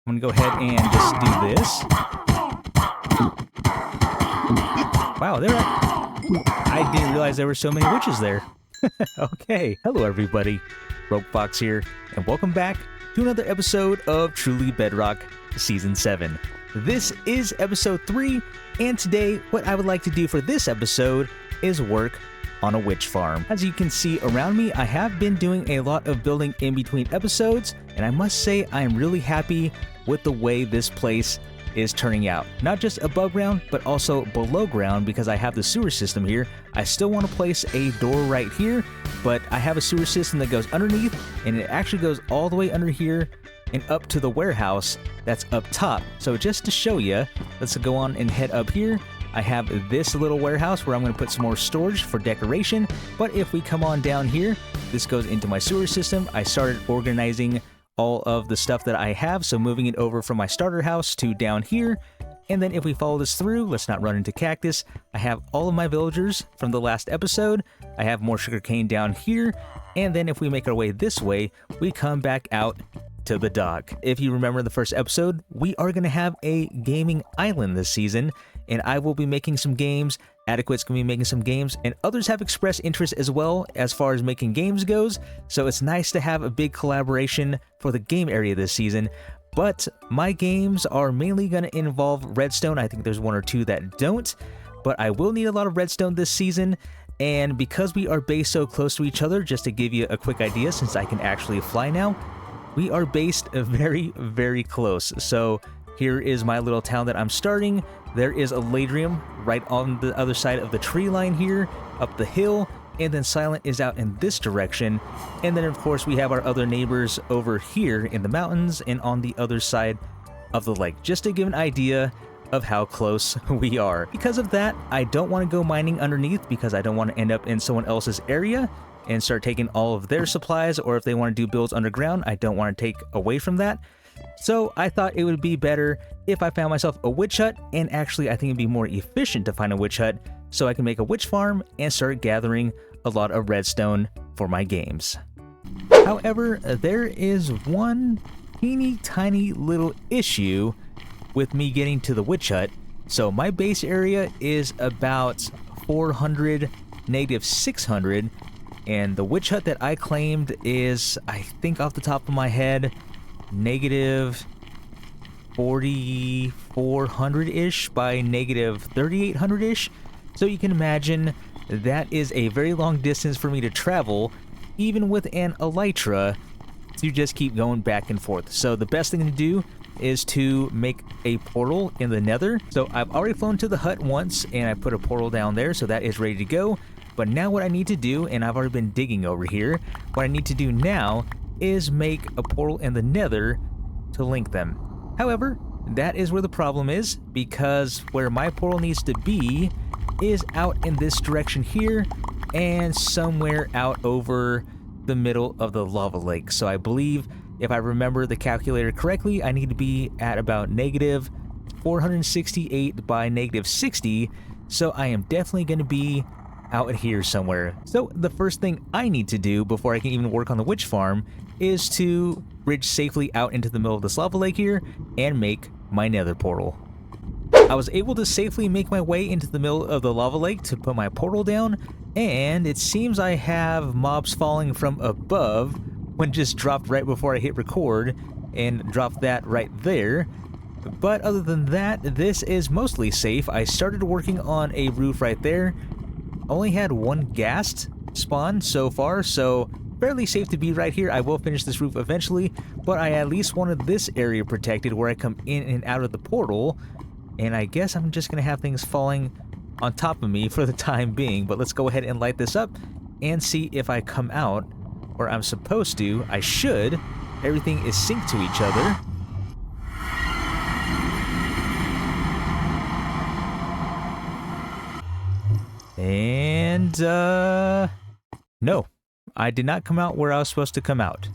I'm gonna go ahead and just do this. Wow, I didn't realize there were so many witches there. Okay, hello everybody. Roguefox here, and welcome back to another episode of Truly Bedrock Season 7. This is episode 3, and today what I would like to do for this episode is work on a witch farm. As you can see around me, I have been doing a lot of building in between episodes, and I must say I am really happy with the way this place is turning out. Not just above ground, but also below ground because I have the sewer system here. I still want to place a door right here, but I have a sewer system that goes underneath, and it actually goes all the way under here and up to the warehouse that's up top. So just to show you, let's go on and head up here. I have this little warehouse where I'm going to put some more storage for decoration, but if we come on down here, this goes into my sewer system. I started organizing all of the stuff that I have, so moving it over from my starter house to down here. And then if we follow this through, let's not run into cactus, I have all of my villagers from the last episode. I have more sugarcane down here, and then if we make our way this way, we come back out to the dock. If you remember the first episode, we are going to have a gaming island this season, and I will be making some games. Adequate's going to be making some games, and others have expressed interest as well as far as making games goes, so it's nice to have a big collaboration for the game area this season. But my games are mainly going to involve redstone. I think there's one or two that don't, but I will need a lot of redstone this season. And because we are based so close to each other, just to give you a quick idea, since I can actually fly now, we are based very, very close. So here is my little town that I'm starting. There is a ladrium right on the other side of the tree line here, up the hill, and then Silent is out in this direction. And then of course we have our other neighbors over here in the mountains and on the other side of the lake, just to give an idea of how close we are. Because of that, I don't want to go mining underneath because I don't want to end up in someone else's area and start taking all of their supplies, or if they want to do builds underground, I don't want to take away from that. So I thought it would be better if I found myself a witch hut, and actually I think it'd be more efficient to find a witch hut so I can make a witch farm and start gathering a lot of redstone for my games. However, there is one teeny tiny little issue with me getting to the witch hut. So my base area is about 400, -600, and the witch hut that I claimed is, I think off the top of my head, -4400-ish by -3800-ish. So you can imagine that is a very long distance for me to travel, even with an elytra, to just keep going back and forth. So the best thing to do is to make a portal in the Nether. So I've already flown to the hut once, and I put a portal down there, so that is ready to go. But now what I need to do, and I've already been digging over here, what I need to do now is make a portal in the Nether to link them. However, that is where the problem is, because where my portal needs to be is out in this direction here and somewhere out over the middle of the lava lake. So I believe, if I remember the calculator correctly, I need to be at about -468 by -60. So I am definitely going to be out here somewhere. So the first thing I need to do before I can even work on the witch farm is to bridge safely out into the middle of this lava lake here and make my nether portal. I was able to safely make my way into the middle of the lava lake to put my portal down, and it seems I have mobs falling from above when just dropped right before I hit record and dropped that right there. But other than that, this is mostly safe. I started working on a roof right there. Only had one ghast spawn so far, so fairly safe to be right here. I will finish this roof eventually, but I at least wanted this area protected where I come in and out of the portal, and I guess I'm just going to have things falling on top of me for the time being. But let's go ahead and light this up and see if I come out where I'm supposed to. I should. Everything is synced to each other. And, no, I did not come out where I was supposed to come out.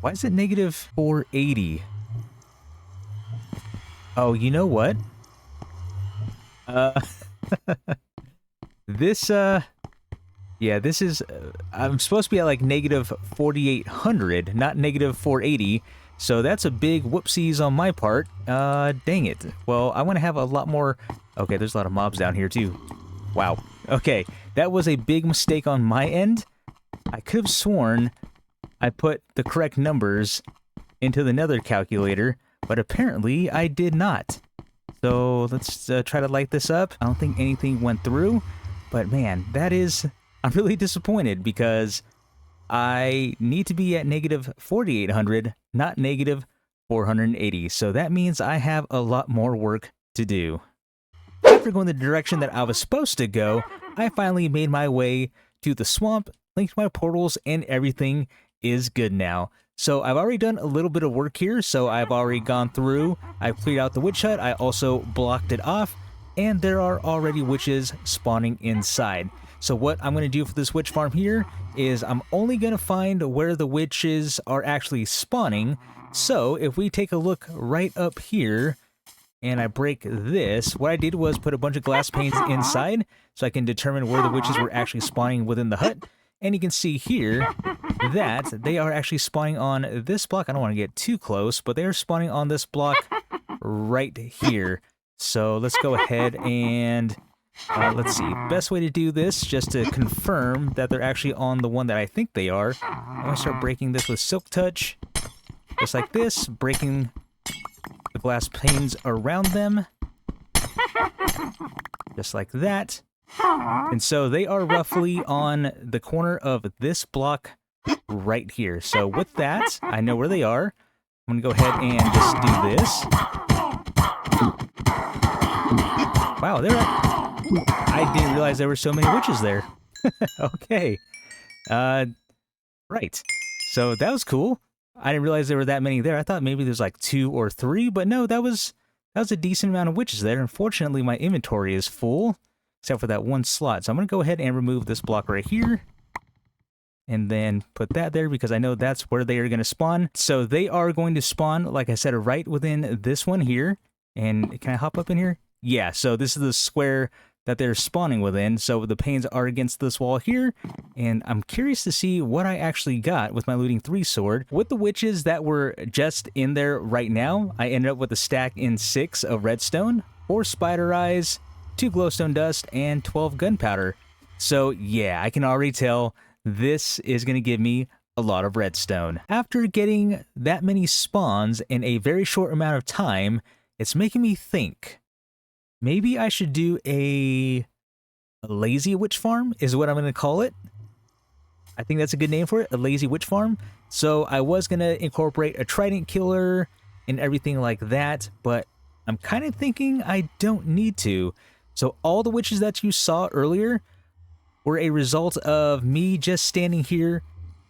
Why is it -480? Oh, you know what? This, yeah, this is, I'm supposed to be at like -4800, not -480, So that's a big whoopsies on my part. Dang it. Well, I want to have a lot more... Okay, there's a lot of mobs down here too. Wow. Okay, that was a big mistake on my end. I could have sworn I put the correct numbers into the Nether calculator, but apparently I did not. So let's try to light this up. I don't think anything went through, but man, that is... I'm really disappointed because I need to be at negative 4,800, not negative 480. So that means I have a lot more work to do. After going the direction that I was supposed to go, I finally made my way to the swamp, linked my portals, and everything is good now. So I've already done a little bit of work here, so I've already gone through, I've cleared out the witch hut, I also blocked it off, and there are already witches spawning inside. So what I'm going to do for this witch farm here is I'm only going to find where the witches are actually spawning. So if we take a look right up here, and I break this, what I did was put a bunch of glass panes inside so I can determine where the witches were actually spawning within the hut. And you can see here that they are actually spawning on this block. I don't want to get too close, but they are spawning on this block right here. So let's go ahead and let's see. Best way to do this, just to confirm that they're actually on the one that I think they are. I'm going to start breaking this with Silk Touch. Just like this, breaking the glass panes around them. Just like that. And so they are roughly on the corner of this block right here. So with that, I know where they are. I'm going to go ahead and just do this. Wow, I didn't realize there were so many witches there. Okay. Right. So that was cool. I didn't realize there were that many there. I thought maybe there's like 2 or 3, but no, that was a decent amount of witches there. Unfortunately, my inventory is full, except for that one slot. So I'm going to go ahead and remove this block right here. And then put that there because I know that's where they are going to spawn. So they are going to spawn, like I said, right within this one here. And can I hop up in here? Yeah, so this is the square that they're spawning within. So the panes are against this wall here. And I'm curious to see what I actually got with my looting 3 sword. With the witches that were just in there right now, I ended up with a stack in 6 of redstone, 4 spider eyes, 2 glowstone dust, and 12 gunpowder. So yeah, I can already tell this is going to give me a lot of redstone. After getting that many spawns in a very short amount of time, it's making me think maybe I should do a lazy witch farm is what I'm going to call it. I think that's a good name for it, a lazy witch farm. So I was going to incorporate a trident killer and everything like that, but I'm kind of thinking I don't need to. So all the witches that you saw earlier were a result of me just standing here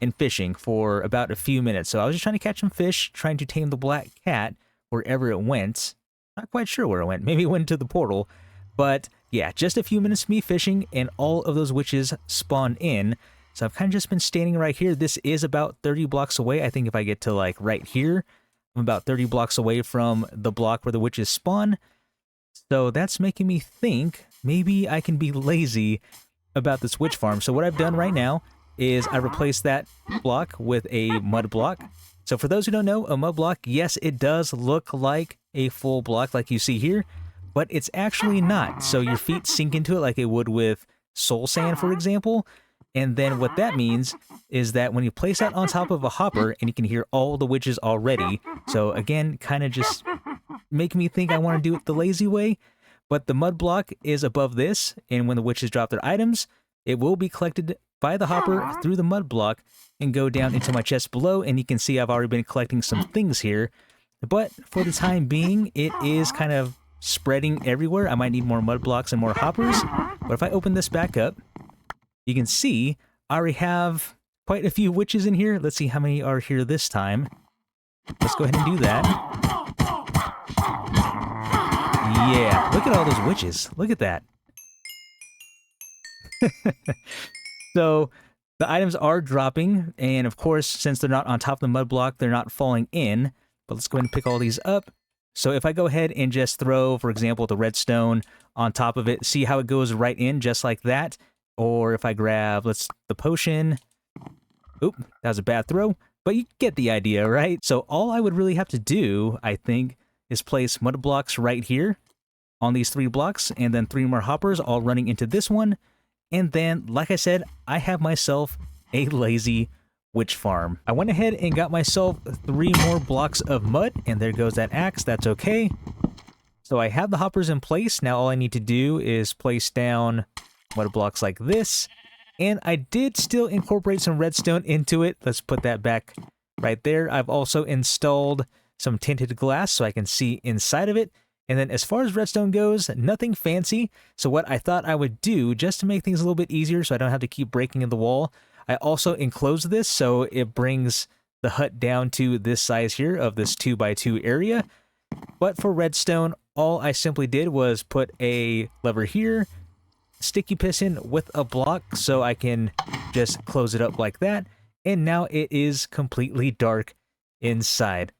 and fishing for about a few minutes. So I was just trying to catch some fish, trying to tame the black cat wherever it went. Not quite sure where it went. Maybe it went to the portal. But yeah, just a few minutes of me fishing and all of those witches spawned in. So I've kind of just been standing right here. This is about 30 blocks away. I think if I get to like right here, I'm about 30 blocks away from the block where the witches spawn. So that's making me think maybe I can be lazy about this witch farm. So what I've done right now is I replaced that block with a mud block. So for those who don't know, a mud block, yes, it does look like a full block like you see here, but it's actually not. So your feet sink into it like it would with soul sand, for example. And then what that means is that when you place that on top of a hopper, and you can hear all the witches already. So again, kind of just make me think I want to do it the lazy way. But the mud block is above this, and when the witches drop their items, it will be collected by the hopper through the mud block and go down into my chest below. And you can see I've already been collecting some things here. But for the time being, it is kind of spreading everywhere. I might need more mud blocks and more hoppers. But if I open this back up, you can see I already have quite a few witches in here. Let's see how many are here this time. Let's go ahead and do that. Yeah, look at all those witches. Look at that. So the items are dropping, and of course, since they're not on top of the mud block, they're not falling in. But let's go ahead and pick all these up. So if I go ahead and just throw, for example, the redstone on top of it, see how it goes right in just like that? Or if I grab, the potion. Oop, that was a bad throw. But you get the idea, right? So all I would really have to do, I think, is place mud blocks right here on these 3 blocks, and then 3 more hoppers all running into this one. And then, like I said, I have myself a lazy witch farm. I went ahead and got myself 3 more blocks of mud, and there goes that axe. That's okay. So I have the hoppers in place. Now all I need to do is place down mud blocks like this. And I did still incorporate some redstone into it. Let's put that back right there. I've also installed some tinted glass so I can see inside of it. And then as far as redstone goes, nothing fancy. So what I thought I would do, just to make things a little bit easier so I don't have to keep breaking in the wall, I also enclosed this so it brings the hut down to this size here of this 2x2 area. But for redstone, all I simply did was put a lever here, sticky piston with a block so I can just close it up like that. And now it is completely dark inside.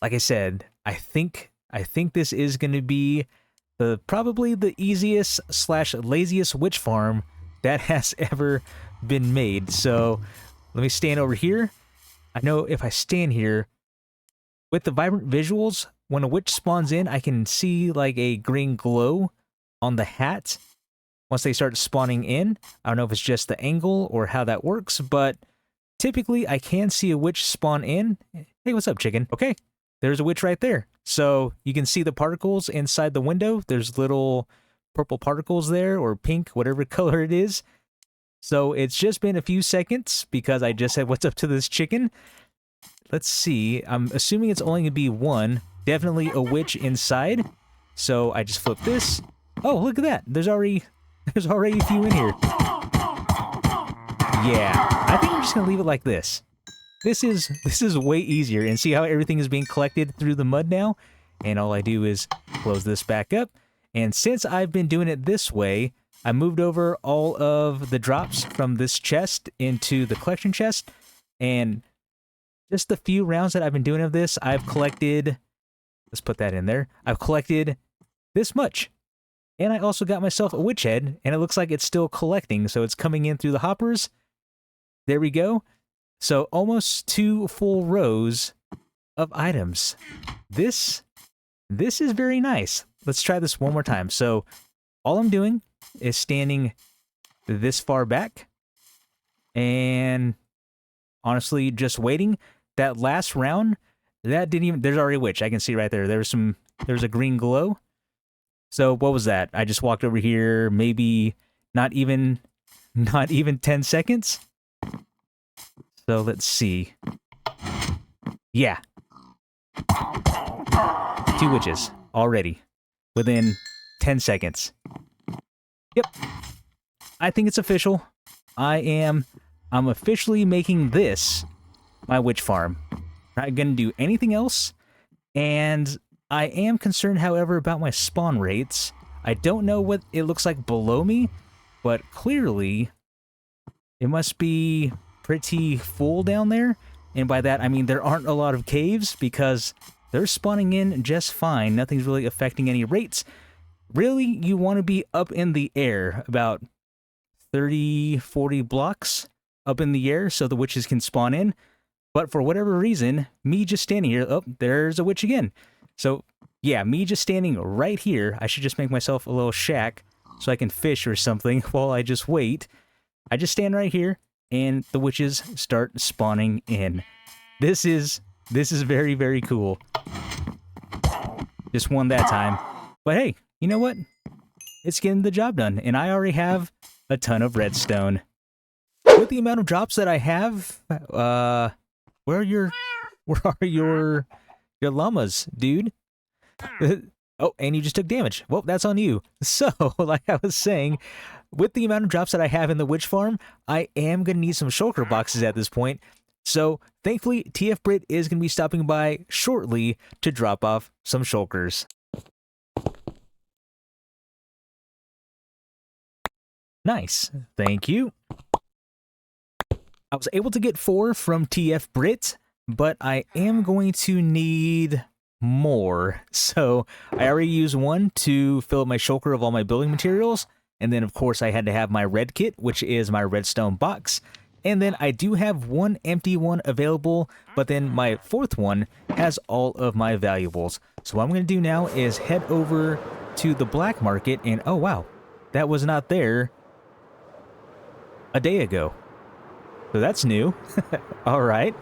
Like I said, I think this is going to be probably the easiest / laziest witch farm that has ever been made. So let me stand over here. I know if I stand here with the vibrant visuals, when a witch spawns in, I can see like a green glow on the hat once they start spawning in. I don't know if it's just the angle or how that works, but typically I can see a witch spawn in. Hey, what's up, chicken? Okay, there's a witch right there. So you can see the particles inside the window. There's little purple particles there, or pink, whatever color it is. So it's just been a few seconds because I just said what's up to this chicken. Let's see. I'm assuming it's only going to be one. Definitely a witch inside. So I just flip this. Oh, look at that. There's already a few in here. Yeah, I think I'm just going to leave it like this. This is way easier, and see how everything is being collected through the mud now? And all I do is close this back up. And since I've been doing it this way, I moved over all of the drops from this chest into the collection chest. And just the few rounds that I've been doing of this, I've collected, let's put that in there, I've collected this much. And I also got myself a witch head, and it looks like it's still collecting, so it's coming in through the hoppers. There we go. So almost 2 full rows of items. This is very nice. Let's try this one more time. So all I'm doing is standing this far back and honestly just waiting. That last round, that didn't even, there's already a witch. I can see right there. There's a green glow. So what was that? I just walked over here, maybe not even 10 seconds. So let's see. Yeah. 2 witches already within 10 seconds. Yep. I think it's official. I'm officially making this my witch farm. Not gonna do anything else. And I am concerned, however, about my spawn rates. I don't know what it looks like below me, but clearly it must be pretty full down there. And by that, I mean there aren't a lot of caves because they're spawning in just fine. Nothing's really affecting any rates. Really, you want to be up in the air, about 30, 40 blocks up in the air so the witches can spawn in. But for whatever reason, me just standing here, oh, there's a witch again. So yeah, me just standing right here, I should just make myself a little shack so I can fish or something while I just wait. I just stand right here and the witches start spawning in. This is very, very cool. Just won that time. But hey, you know what? It's getting the job done, and I already have a ton of redstone. With the amount of drops that I have, where are your llamas, dude? Oh, and you just took damage. Well, that's on you. So, like I was saying, with the amount of drops that I have in the witch farm, I am going to need some shulker boxes at this point. So, thankfully, TF Brit is going to be stopping by shortly to drop off some shulkers. Nice. Thank you. I was able to get 4 from TF Brit, but I am going to need more. So I already used 1 to fill up my shulker of all my building materials. And then, of course, I had to have my red kit, which is my redstone box. And then I do have one empty one available, but then my fourth one has all of my valuables. So what I'm going to do now is head over to the black market, and oh wow, that was not there a day ago. So that's new. All right.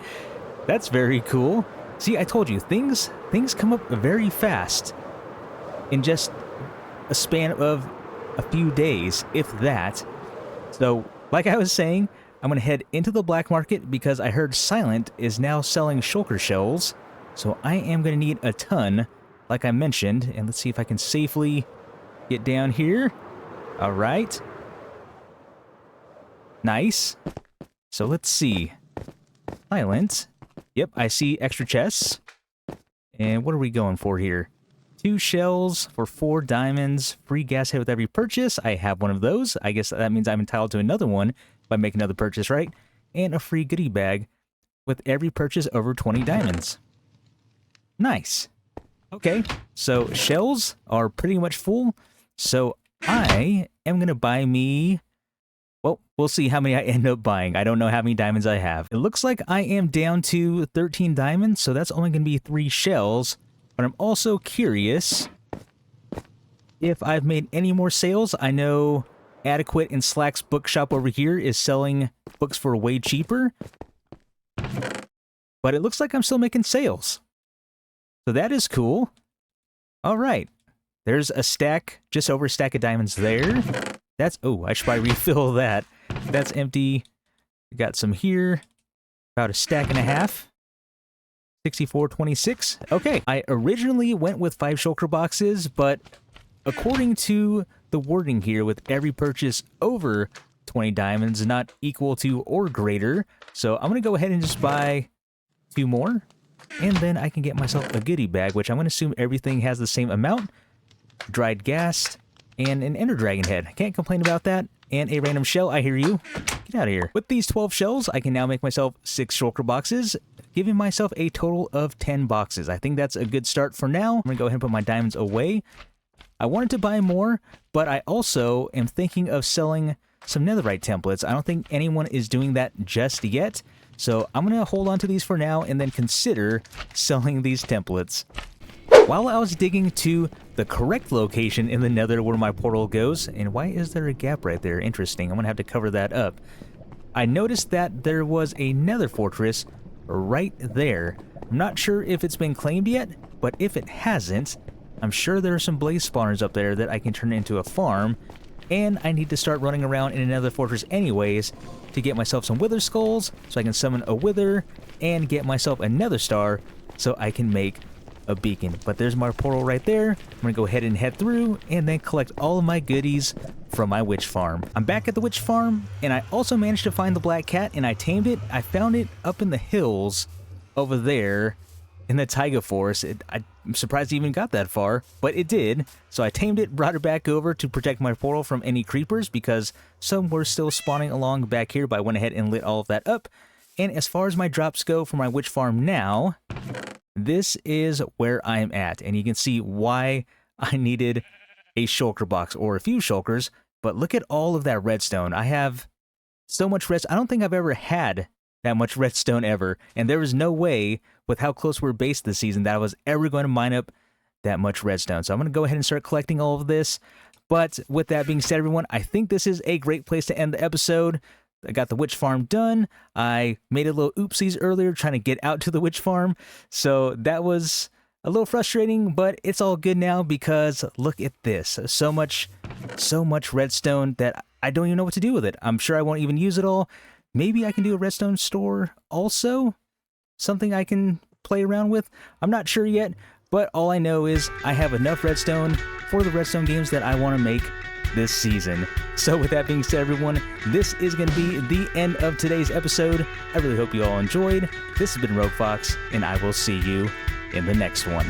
That's very cool. See, I told you, things come up very fast in just a span of a few days, if that. So, like I was saying, I'm going to head into the black market because I heard Silent is now selling shulker shells. So I am going to need a ton, like I mentioned. And let's see if I can safely get down here. All right. Nice. So let's see. Silent. Yep, I see extra chests. And what are we going for here? 2 shells for 4 diamonds. Free gas head with every purchase. I have one of those. I guess that means I'm entitled to another one if I make another purchase, right? And a free goodie bag with every purchase over 20 diamonds. Nice. Okay, so shells are pretty much full. So I am going to buy me... Well, we'll see how many I end up buying. I don't know how many diamonds I have. It looks like I am down to 13 diamonds, so that's only going to be 3 shells. But I'm also curious if I've made any more sales. I know Adequate and Slack's bookshop over here is selling books for way cheaper. But it looks like I'm still making sales. So that is cool. All right. There's a stack, just over a stack of diamonds there. That's, oh, I should probably refill that. That's empty. Got some here. About a stack and a half. 64.26. Okay, I originally went with 5 shulker boxes, but according to the wording here, with every purchase over 20 diamonds, not equal to or greater. So I'm going to go ahead and just buy 2 more. And then I can get myself a goodie bag, which I'm going to assume everything has the same amount. Dried gas. And an Ender Dragon head. Can't complain about that. And a random shell, I hear you. Get out of here. With these 12 shells, I can now make myself 6 shulker boxes, giving myself a total of 10 boxes. I think that's a good start for now. I'm going to go ahead and put my diamonds away. I wanted to buy more, but I also am thinking of selling some netherite templates. I don't think anyone is doing that just yet. So I'm going to hold on to these for now and then consider selling these templates. While I was digging to the correct location in the nether where my portal goes, and why is there a gap right there? Interesting. I'm going to have to cover that up. I noticed that there was a nether fortress right there. I'm not sure if it's been claimed yet, but if it hasn't, I'm sure there are some blaze spawners up there that I can turn into a farm, and I need to start running around in another fortress anyways to get myself some wither skulls so I can summon a wither and get myself a nether star so I can make a beacon. But there's my portal right there. I'm gonna go ahead and head through and then collect all of my goodies from my witch farm. I'm back at the witch farm, and I also managed to find the black cat, and I tamed it. I found it up in the hills over there in the taiga forest. I'm surprised it even got that far, but it did. So I tamed it, brought it back over to protect my portal from any creepers because some were still spawning along back here, but I went ahead and lit all of that up. And as far as my drops go for my witch farm now, this is where I'm at, and you can see why I needed a shulker box or a few shulkers. But look at all of that redstone. I have so much redstone. I don't think I've ever had that much redstone ever, and there was no way with how close we're based this season that I was ever going to mine up that much redstone. So I'm going to go ahead and start collecting all of this. But with that being said, everyone, I think this is a great place to end the episode. I got the witch farm done. I made a little oopsies earlier trying to get out to the witch farm. So that was a little frustrating, but it's all good now because look at this. So much redstone that I don't even know what to do with it. I'm sure I won't even use it all. Maybe I can do a redstone store also. Something I can play around with. I'm not sure yet, but all I know is I have enough redstone for the redstone games that I want to make this season. So with that being said, everyone, this is going to be the end of today's episode. I really hope you all enjoyed. This has been Rogue Fox, and I will see you in the next one.